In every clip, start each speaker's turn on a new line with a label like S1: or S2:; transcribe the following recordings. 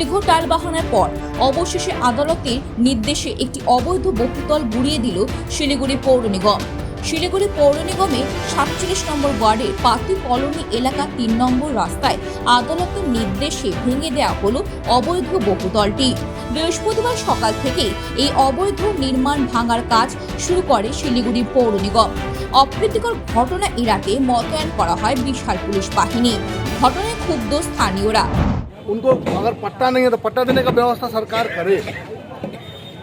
S1: দীর্ঘ টালবাহানার পর অবশেষে আদালতের নির্দেশে একটি অবৈধ বহুতল গুড়িয়ে দিল শিলিগুড়ি পৌর নিগম। শিলিগুড়ি পৌর নিগমে 47 নম্বর ওয়ার্ডের পাতি কলোনি এলাকা 3 নম্বর রাস্তায় আদালতের নির্দেশে ভেঙে দেওয়া হলো অবৈধ বহুতলটি। বৃহস্পতিবার সকাল থেকে এই অবৈধ নির্মাণ ভাঙার কাজ শুরু করে শিলিগুড়ি পৌর নিগম। অপ্রীতিকর ঘটনা এড়াতে মোতায়েন করা হয় বিশাল পুলিশ বাহিনী। ঘটনায় ক্ষুব্ধ স্থানীয়রা।
S2: उनको अगर पट्टा नहीं है तो पट्टा देने का व्यवस्था सरकार करे।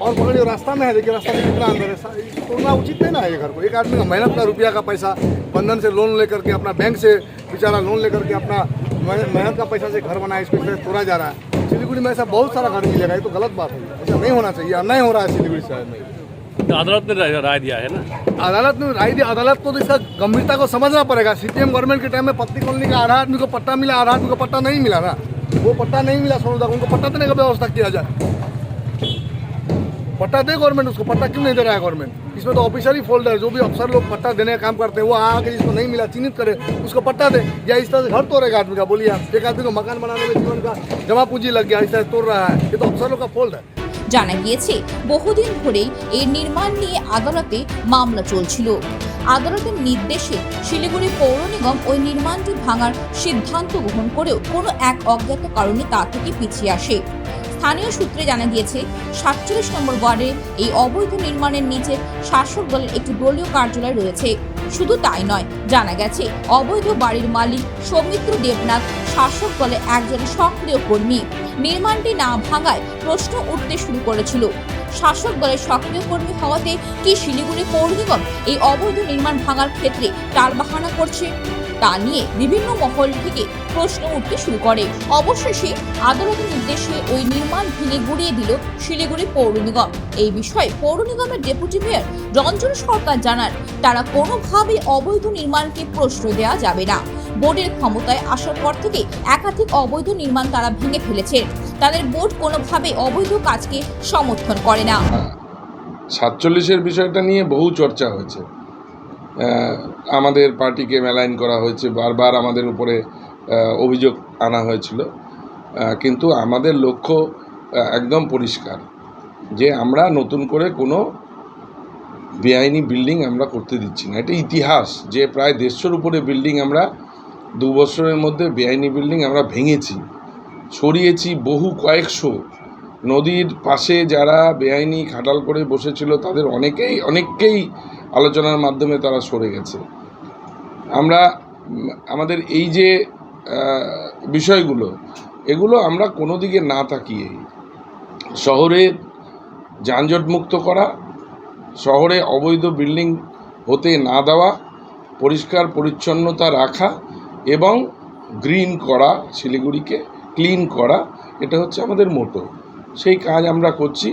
S2: और पकड़ जो रास्ता में है, देखिए रास्ता में कितना अंदर है, तोड़ना उचित नहीं ना है ये घर को। एक आदमी का मेहनत का रुपया का पैसा बंधन से लोन लेकर के, अपना बैंक से बेचारा लोन लेकर के अपना मेहनत का पैसा से घर बनाया, इसको तोड़ा जा रहा है। सिलीगुड़ी में ऐसा बहुत सारा घर मिलेगा, ये तो गलत बात है, ऐसा नहीं होना चाहिए, अन्याय हो रहा है सिलीगुड़ी शहर में।
S3: तो अदालत ने राय दिया है ना,
S2: अदालत ने राय दी, अदालत को तो इसका गंभीरता को समझना पड़ेगा। सीपीएम गवर्नमेंट के टाइम में पत्ती कॉलोनी का आधा आदमी को पट्टा मिला, आधा आदमी को पट्टा नहीं मिला ना। वो पट्टा नहीं मिला, सोनू उनको पट्टा देने का व्यवस्था किया जाए। पट्टा दे गवर्नमेंट, उसको पट्टा क्यों नहीं दे रहा है गवर्नमेंट? इसमें तो ऑफिसर ही फोल्ड है, जो भी अफसर लोग पट्टा देने का काम करते हैं वो आके जिसको नहीं मिला चिन्हित करे, उसको पट्टा दे। या इस तरह से घर तोड़ेगा आदमी का? बोलिए आप, एक आदमी को मकान बनाने में जीवन का जमा पूंजी लग गया, इस तरह तोड़ रहा है, ये तो अफसर लोग का फोल्ड है।
S1: জানা গিয়েছে বহুদিন ধরেই এই নির্মাণ নিয়ে আদালতে মামলা চলছিল। আদালতের নির্দেশে শিলিগুড়ি পৌর নিগম ওই নির্মাণটি ভাঙার সিদ্ধান্ত গ্রহণ করেও কোনো এক অজ্ঞাত কারণে তা থেকে পিছিয়ে আসে। স্থানীয় সূত্রে জানা গিয়েছে 47 নম্বর ওয়ার্ডে এই অবৈধ নির্মাণের নিচে শাসক দলের একটি দলীয় কার্যালয় রয়েছে। শুধু তাই নয়, জানা গেছে অবৈধ বাড়ির মালিক সৌমিত্র দেবনাথ শাসক দলে একজন সক্রিয় কর্মী। নির্মাণটি না ভাঙায় প্রশ্ন উঠতে শুরু করেছিল, শাসক দলের সক্রিয় কর্মী হওয়াতে কি শিলিগুড়ি পৌর নিগম এই অবৈধ নির্মাণ ভাঙার ক্ষেত্রে টালবাহানা করছে? তা নিয়ে বিভিন্ন মহল থেকে প্রশ্ন উঠতে শুরু করে। অবশেষে আদালতের নির্দেশে ওই নির্মাণ ভেঙে গুড়িয়ে দিল শিলিগুড়ি পৌর নিগম। এই বিষয়ে পৌর নিগমের ডেপুটি মেয়র রঞ্জন সরকার জানান, তারা কোনোভাবেই অবৈধ নির্মাণকে প্রশ্রয় দেওয়া যাবে না। বোর্ডের ক্ষমতায় আসার পর থেকে একাধিক অবৈধ নির্মাণ তারা ভেঙে ফেলেছে। তাদের বোর্ড কোনোভাবে অবৈধ কাজকে সমর্থন করে না।
S4: 47-এর বিষয়টা নিয়ে বহু চর্চা হয়েছে, আমাদের পার্টিকে মেলাইন করা হয়েছে, বারবার আমাদের উপরে অভিযোগ আনা হয়েছিল, কিন্তু আমাদের লক্ষ্য একদম পরিষ্কার যে আমরা নতুন করে কোনো বেআইনি বিল্ডিং আমরা করতে দিচ্ছি না। এটা ইতিহাস যে প্রায় 150-এর উপরে বিল্ডিং আমরা 2 বছরের মধ্যে বেআইনি বিল্ডিং আমরা ভেঙেছি, সরিয়েছি বহু কয়েকশো। নদীর পাশে যারা বেআইনি খাটাল করে বসেছিল তাদের অনেককেই আলোচনার মাধ্যমে তারা সরে গেছে। আমরা আমাদের এই যে বিষয়গুলো, এগুলো আমরা কোনো দিকে না তাকিয়ে শহরে যানজটমুক্ত করা, শহরে অবৈধ বিল্ডিং হতে না দেওয়া, পরিষ্কার পরিচ্ছন্নতা রাখা এবং গ্রিন করা, শিলিগুড়িকে ক্লিন করা, এটা হচ্ছে আমাদের মোটো। সেই কাজ আমরা করছি।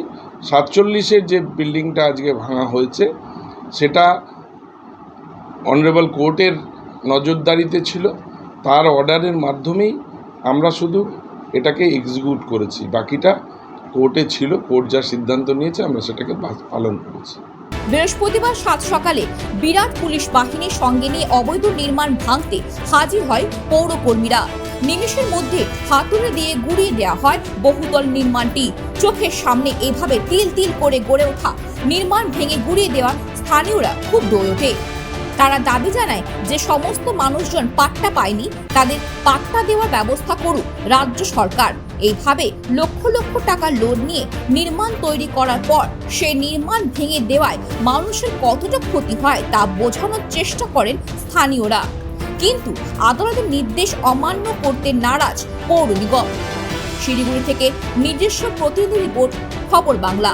S4: 47-এর যে বিল্ডিংটা আজকে ভাঙা হয়েছে সেটা অনারেবল কোর্টের নজরদারিতে ছিল, তার অর্ডারের মাধ্যমেই আমরা শুধু এটাকে এক্সিকিউট করেছি, বাকিটা কোর্টে ছিল, কোর্ট যা সিদ্ধান্ত নিয়েছে আমরা সেটাকে পালন করেছি।
S1: বৃহস্পতিবার সাত সকালে বিরাট পুলিশ বাহিনীর সঙ্গে নিয়ে অবৈধ নির্মাণ ভাঙতে হাজির হয় পৌরকর্মীরা। নিমেষের মধ্যে হাতুড়ি দিয়ে গুড়িয়ে দেওয়া হয় বহুতল নির্মাণটি। চোখের সামনে এভাবে তিল তিল করে গড়ে ওঠা নির্মাণ ভেঙে গুড়িয়ে দেওয়া স্থানীয়রা খুব দৌড়ে ওঠে। তারা দাবি জানায় যে সমস্ত মানুষজন পাট্টা পায়নি, তাদের পাট্টা দেওয়ার ব্যবস্থা করুক রাজ্য সরকার। এইভাবে লক্ষ লক্ষ টাকা লোন নিয়ে নির্মাণ তৈরি করার পর সেই নির্মাণ ভেঙে দেওয়ায় মানুষের কতটা ক্ষতি হয় তা বোঝানোর চেষ্টা করেন স্থানীয়রা। কিন্তু আদালতের নির্দেশ অমান্য করতে নারাজ পৌর নিগম। শিলিগুড়ি থেকে নিজস্ব প্রতিনিধি রিপোর্ট, খবর বাংলা।